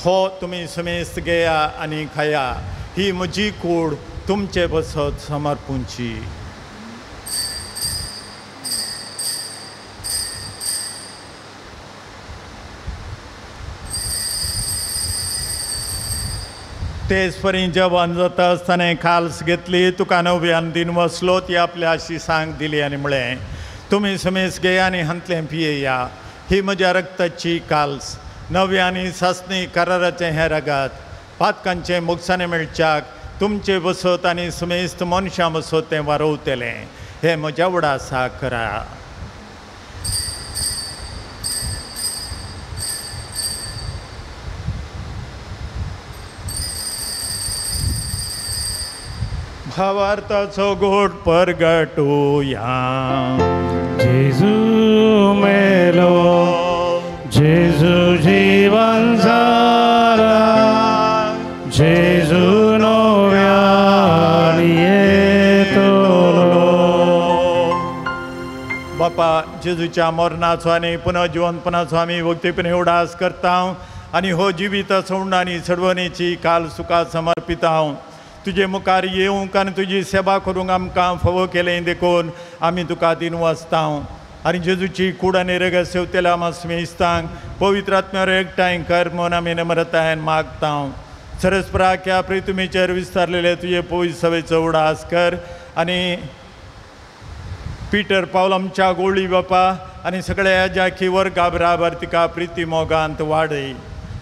हो तुमी समेस्त घेया आनी खाया ही म्हजी कूड तुमचे बसत समर्पूंची तेच परी जेवण जाता आसतना खाल्स घेतली तुका नव्यान दिन वसलो ती आपल्या शिसांक दिली आनी म्हळें तुमी समेस्त घेया आनी हांतलें पियेया ही म्हज्या रक्ताची काल्स नव्यानी सासणी कराराचें हें रगत पातकांचें मुगसाणें मेळच्याक तुमचे बसत आनी समेस्त मनशां बसत तें वारोवतलें हें म्हज्या उडासा करा भावार्थाचो गोड परगटुया जेजू मेलो जेजू जीवन जारा जेजू नव्यान येतलो बापा जेजूच्या मरणाचो आनी पुनः जिवंतपणाचो आमी भक्तीपणे उडास करता आनी हो जिवीत सोडून आनी सडवणेची काल सुखां समर्पिता तुजे मुखार येवंक आनी तुजी सेवा करूंक आमकां फावो केलें देखून आमी तुका दिन वाचता आनी जेजूची कूड आनी रगत सेवतेल्या आमा स्मेस्तांक पवित्र आत्म्यार एकठांय कर म्हूण आमी नम्रतायेन मागता सरस्पराक ह्या प्रितुमेचेर विस्तारलेले तुजे पवित्र सभेचो उडास कर आनी पिटर पावल आमच्या गोळी बापा आनी सगळ्या ज्या वर्गा बराबर तिका प्रिती मोगांत वाडय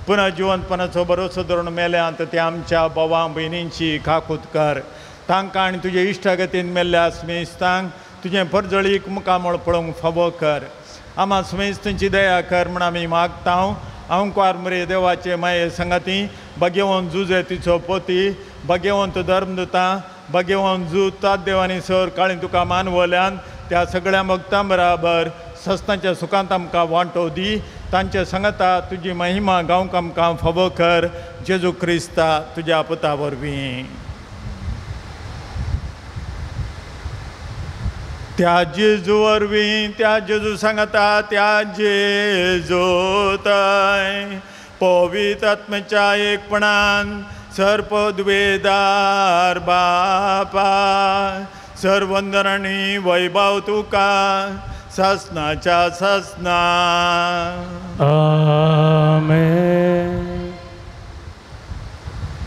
पुनः जिवंतपणाचो भरोसो धरून मेल्यांत ते आमच्या भावां भयणींची काकूत कर तांकां आनी तुजे इश्टागतीन मेल्ल्या स्मेस्तांक तुजें परजळीक मुखामळ पळोवंक फावो कर आमा स्मेस्तांची दया कर म्हण आमी मागता अंकार मरे देवाचे माये संगाती भगवंत जुजे तिचो पोती भगवंत धर्मदुतां भगवंत जूत तात देवानी सर काळी तुका मानवल्यान त्या सगळ्या भक्तां बराबर सस्तांच्या सुखांत आमकां वांटो दी तांच्या सांगता तुजी महिमा गावंक आमकां फावो कर जेजू क्रिस्ता तुज्या पुता वरवीं त्या जेजू वरवीं त्या जेजू सांगता त्या जेजू थंय पवित्र आत्म्याच्या एकपणान सर्पद्वेदार बापा सर्वंदन आनी वैभव तुका ससनाच्या ससना आमेन.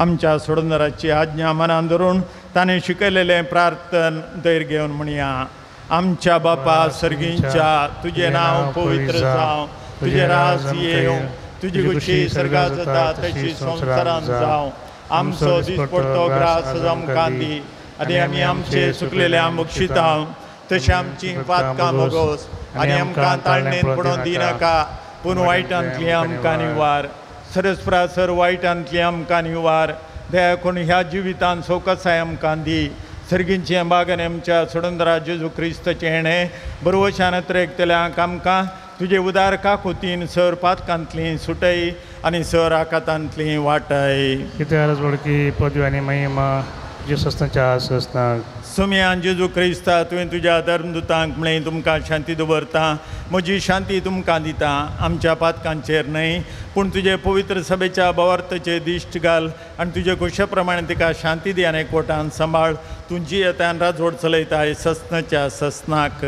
आमच्या सोडंदराची आज्ञा मनान धरून ताणें शिकयलेलें प्रार्थन धैर्य घेवन म्हणया. आमच्या बापा सर्गींच्या तुझे नांव पवित्र जावं तुझे राज येवं तुजी खुशी सर्गात जाता तशी संवसारांत जावं. आमचो दिसपडटो ग्रास आमकां दी आनी आमी आमचे चुकलेल्या बक्षिता तशी आमची पातकां मोगोस आनी आमकां ताळणेन पडोवन दिनाका पूण वायटांतली आमकां निवार. सरस्परासर वायटांतली आमकां निवार. दया करून ह्या जिवितान सौकसाय आमकां दी. सर्गींचे बागाने आमच्या सोडंदरा जेजू क्रिस्ताचे हेणे बरोवशान एकतेल्यांक आमकां तुजे उदार काकुतीन सर पातकांतली सुटय आनी सर आकातांतली वाटय. कितें अर्ज वडकी पदवी आनी महिमा जे सस्तांच्या सस्तांक सुम्यान जेजू क्रिस्ता तुवें तुज्या धर्मदुतांक म्हणलें तुमकां शांती दवरता म्हजी शांती तुमकां दिता. आमच्या पातकांचेर न्हय पूण तुजे पवित्र सभेच्या भवार्थाचेर दिश्ट घाल आनी तुजे कुशा प्रमाणे तिका शांती दी आनी एकवटान सांबाळ. तुजी येतान राजवड चलयताय ससनाच्या ससनाक.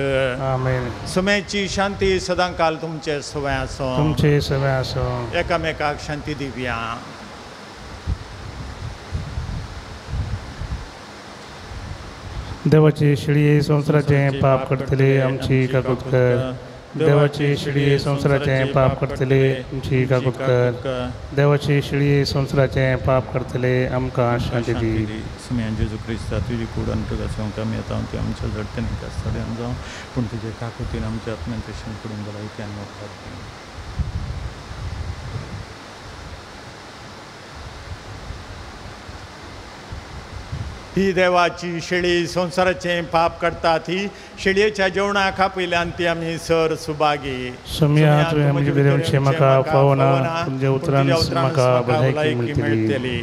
आमेन. सुम्याची शांती सदां काल तुमचे सवय आसूं. तुमचे सवय आसूं. एकामेकाक शांती दिवया. देवाची शिडी संवसाराचें पाप करतले आमची काकूत कर. देवाची शिडी संवसाराचें पाप करतले आमची काकूत कर. देवाची शिडी संवसाराचें पाप करतले आमकां शांती दी. सुम्यान जेजू क्रिस्ता तुजी कूड अंतर्गत आमी येता ती आमच्या जडतेन सड्यान जावं पूण तुजे काकुतीन आमच्या आत्म्यान तशें करून भलायकेन मोगतात. ही देवाची शेळी संवसाराचें पाप करता ती शेळयेच्या जेवणाक आपयल्यान ती आमी सर सुभागी. सुम्या तुवें म्हजे भिरेवचें म्हाका पावना तुमच्या उतरान म्हाका भलायकी मेळटली.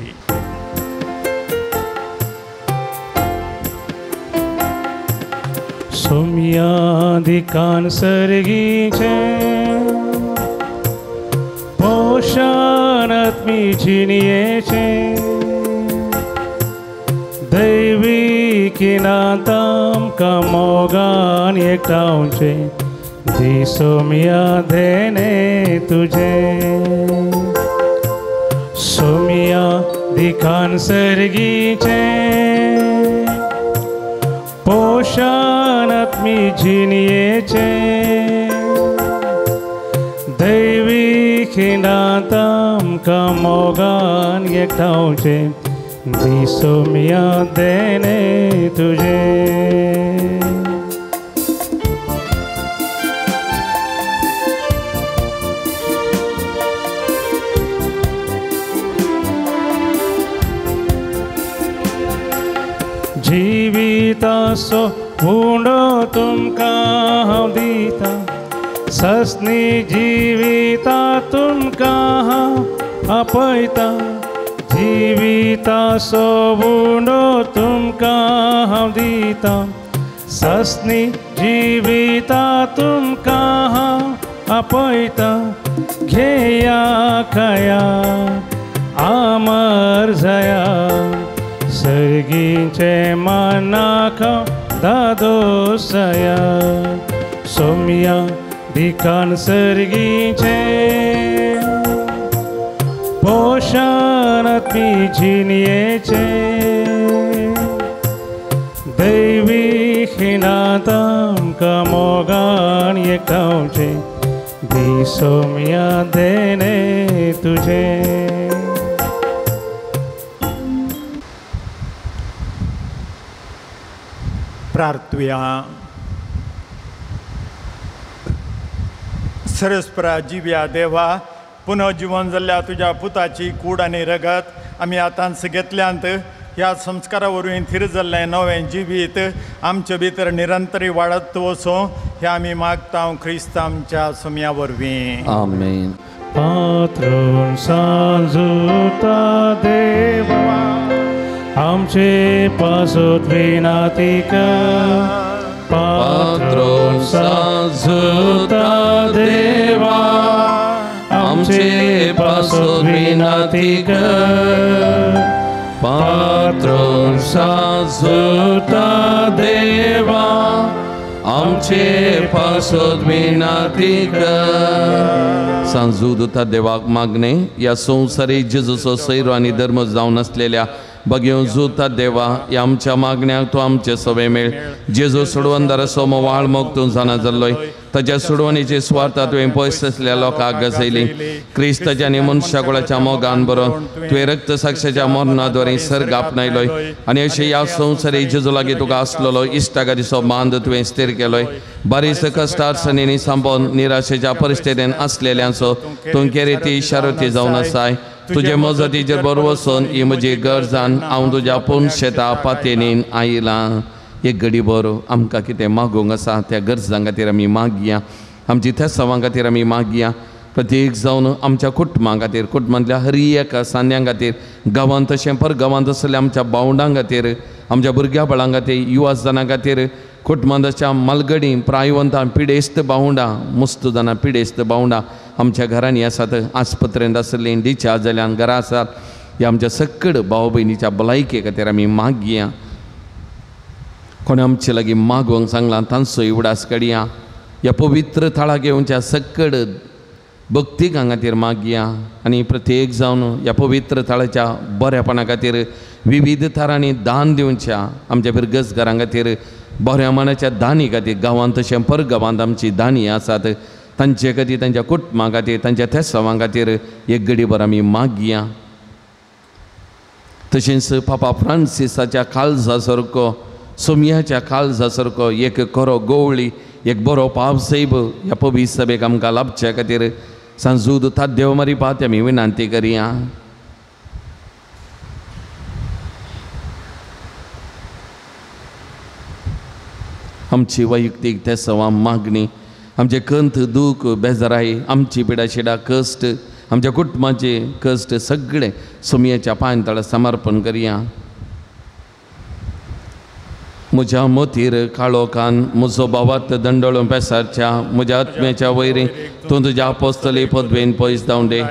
सुम्या दिकान सर्गीचे पोषण आत्मी जिणयेचे दैवी नातामकां मोगान एकठांवचे दिसोमिया देणे तुजे. सोमिया दिखान सर्गीचे पोषण आत्मी जिणयेचे दैवी नातामकां मोगान एकठांवचे दिसोमिया देणे तुझे. जिविताचो हुंडो तुमकां हांव दिता ससनी जिविता तुमकां हांव आपयता. जिविताचो हुंडो तुमकां हांव दिता ससनी जिविता तुमकां हांव आपयता. घेया खाया आमर जाया सर्गीचे मानाक दादोसया. सोम्या दिकान सर्गीचे पोषण आत्मी जिणयेचे दैवी खिणांत आमकां मोगान एकठांवचे दिसोमिया देणे तुजे. प्रार्थुया. सरस्परा जिव्या देवा पुनर्जीवन जाल्ल्या तुज्या पुताची कूड आनी रगत आमी आतांच घेतल्यांत ह्या संस्कारा वरवीं थीर जाल्लें नवें जिवीत आमचे भितर निरंतरी वाडत वचूं हे आमी मागता ख्रिस्त आमच्या सुम्या वरवीं आमेन. पात्रून सांजुता देवा आमचे पासोत विनाती कर. पात्रून सांजुता देवा आमचे पासोत विनाती कर. पात्रून सांजुता देवा आमचे पासोत विनाती कर. सांजुता देवाक मागणे या संवसारी जेजूचो सैरो आनी धर्म जावन आसलेल्या बघेव जुता देवा या आमच्या मागण्याक तूं आमचे सवे मेळ. जेजू सोडवंदार सोमो वाळ मोग तूं जाणा जाल्लोय. ताच्या सोडवणीची स्वार्था तुवें पयस आसलेल्या लोकांक गजयली. क्रिस्ताच्या आनी मनशाकुळाच्या मोगान बरोवन तुवें रक्त साक्षाच्या मरणाद्वारे सर्ग आपणायलोय आनी अशें ह्या संवसारी जेजू लागीं तुका आसलेलो इश्टागारीचो बांद तुवें स्थिर केलोय. बारीस कश्ट अडचणींनी सांपोवन निराशेच्या परिस्थितीन आसलेल्यांचो तूं केरी इशारती जावन आसाय. तुजे मजतीचेर बरो वचून ही म्हजी गरजान हांव तुज्या पूर्ण शेता पातयेनीन आयलां. एक घडी बरो आमकां कितें मागूंक आसा त्या गरजां खातीर आमी मागया. आमची त्या सवां खातीर आमी मागया. प्रत्येक जावन आमच्या कुटुंबां खातीर कुटुंबांतल्या हर एका सान्यां खातीर गांवांत तशें परगांवांत आसलेल्या आमच्या भावंडां खातीर आमच्या भुरग्या बाळां खातीर युवा जाणां खातीर कुटुंबांच्या मालगडी प्रायवंतां पिडेस्त भावंडां मुस्त जाणां पिडेस्त भावंडां आमच्या घरांनी आसात. आस्पत्रेंत आसलीं डिस्चार्ज जाल्ल्यान घरां आसात. ह्या आमच्या सक्कड भाव भयणीच्या भलायके खातीर आमी मागया. कोणी आमचे लागीं मागोवंक सांगलां तांचोय उडास काडया. ह्या पवित्र थळाक येवच्या सक्कड भक्तीक खातीर मागया. आनी प्रत्येक जावन ह्या पवित्र थळाच्या बरेपणा खातीर विविध तरांनी दान दिवच्या. आमच्या बिरगसघरां खातीर बऱ्या मनाच्या दानी खातीर गांवांत तशें परगांवांत आमची दानी आसात. तांचे खातीर तांच्या कुटुंबां खातीर तांच्या त्या सवां खातीर एक घडीभर आमी मागया. तशेंच पापा फ्रांसिसाच्या काळजा सारको सोमयाच्या काळजा सारको एक खरो गवळी एक बरो पावसैब ह्या पवित्र सभेक आमकां लाभच्या खातीर सांजूद देव मारी पात आमी विनंती करया. आमची वैयक्तीक त्या सवां मागणी आमचे कंत दूख बेजाराई आमची पिडा शिडा कश्ट आमच्या कुटुंबाचे कश्ट सगळे सोमयाच्या पांयतळा समर्पण करया. म्हज्या मोतीर काळोखान म्हजो भावात दंडळून पेसारच्या म्हज्या आत्म्याच्या वैरी तूं तुज्या अपोस्तली पदवेन पयस धांवडे.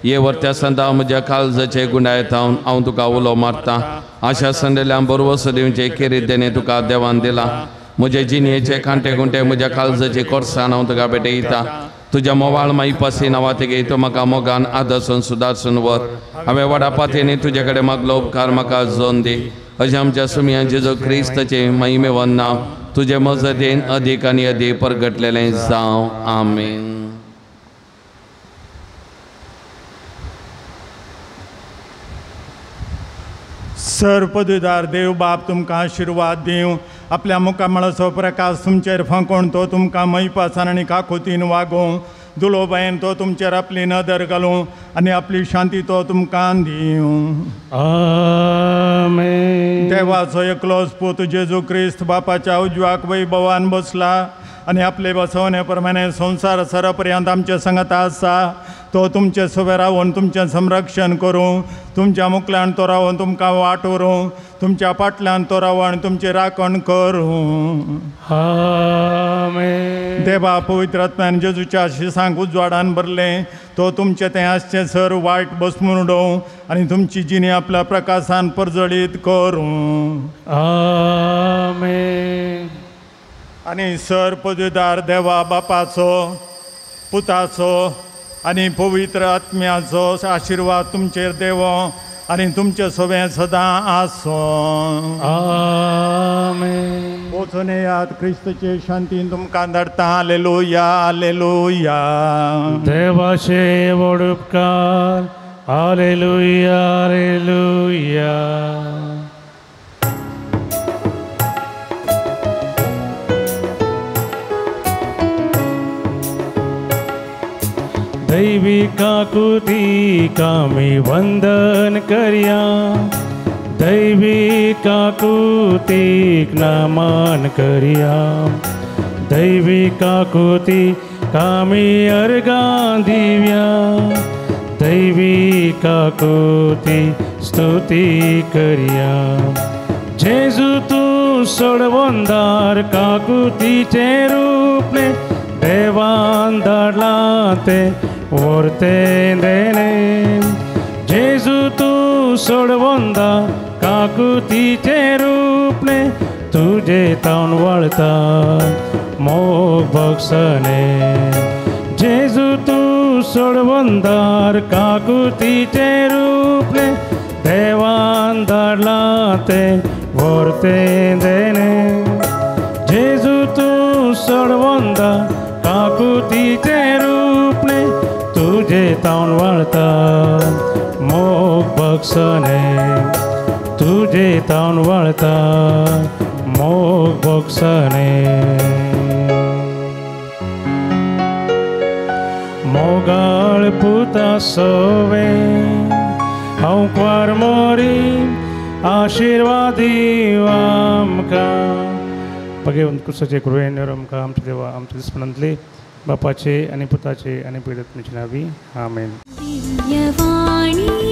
ये वर्त्या सांता म्हज्या काळजाचे गुंडायत हांव तुका उलो मारतां. आशा संडेल्यान बरोवस दिवचे खेरीत देणे तुका देवान दिला. म्हजे जिणेचे कांटे गुंटे म्हज्या काळजाचे कोर्सान हांव तुका भेटयता. तुज्या मोवाळ माई पासी नांवा तेगे तूं म्हाका मोगान आदर्शन सुदारसून व्हर. हांवें व्हडा पातयेनी तुजे कडेन मागलो उपकार म्हाका जोन दी. अशें आमच्या सुमयान जेजू क्रिस्ताचे महिमेवन नांव तुजे मजतीन अदीक आनी अदीक परगटलेलें जावं. आमेन. सर्वपदवीदार देव बाप तुमकां आशिर्वाद दिवं. आपल्या मुखामळाचो प्रकाश तुमचेर फकोवन तो तुमकां मैपासान आनी काकुतीन वागोवं. दुलोबायेन तो तुमचेर आपली नदर घालूं आनी आपली शांती तो तुमकां दिवं. आमेन. देवाचो एकलोच पूत जेजू क्रिस्त बापाच्या उजव्याक वैभवान बसला आनी आपले बसवणे प्रमाणे संवसार सरपर्यंत आमचे संगत आसा. तो तुमचे सुबे रावून तुमचें संरक्षण करूं. तुमच्या मुखल्यान तो रावून तुमकां वाटोरूं. तुमच्या फाटल्यान तो रावून तुमची राखण करूं. आमेन. देवा पवित्र आत्म्यान जेजूच्या शिसांक उजवाडान भरलें. तो तुमचे तें आसचें सर वायट बसमून उडोवं आनी तुमची जिणी आपल्या प्रकाशान परजळीत करूं. आमेन. आनी सर पदवीदार देवा बापाचो पुताचो आनी पवित्र आत्म्याचो आशिर्वाद तुमचेर देवो आनी तुमचे सोबे सदां आसो. आमेन. वचून येयात क्रिस्ताचे शांतीन तुमकां धाडटा. Hallelujah hallelujah. देवाचे व्हड उपकार. Hallelujah hallelujah. दैविक आकृतीक आमी वंदन करया. दैविक आकृतीक नमन करया. दैविक आकृती कामी अर्गां दिव्या दैविक आकृती स्तुती करिया जेजू तूं सोडवंदार काकुतीचे रूपने देवान धाडला ते वर्ते देणे जेजू तूं सोडवंदार काकुतीचे रूपने तुझे तावन वळता मोग बक्षणे जेजू तूं सोडवंदार काकुतीचे रूपने देवान धाडला ते वर्ते देणे जेजू तूं सोडवंदार काकुतीचे रूपने तुझे तावन वळता मोग बक्षणे तुझे तावन वळता मोग बक्षणे मोगाळ पुता सोवे हांव क्वार मोरी आशिर्वादी आमकां पगे कुसाचे कृपेन आमकां आमचे देवा आमचे दिसपणांतले बापाचे आनी पुताचे आनी पवित्र आत्म्याचे नांवी आमेन. दिव्यवाणी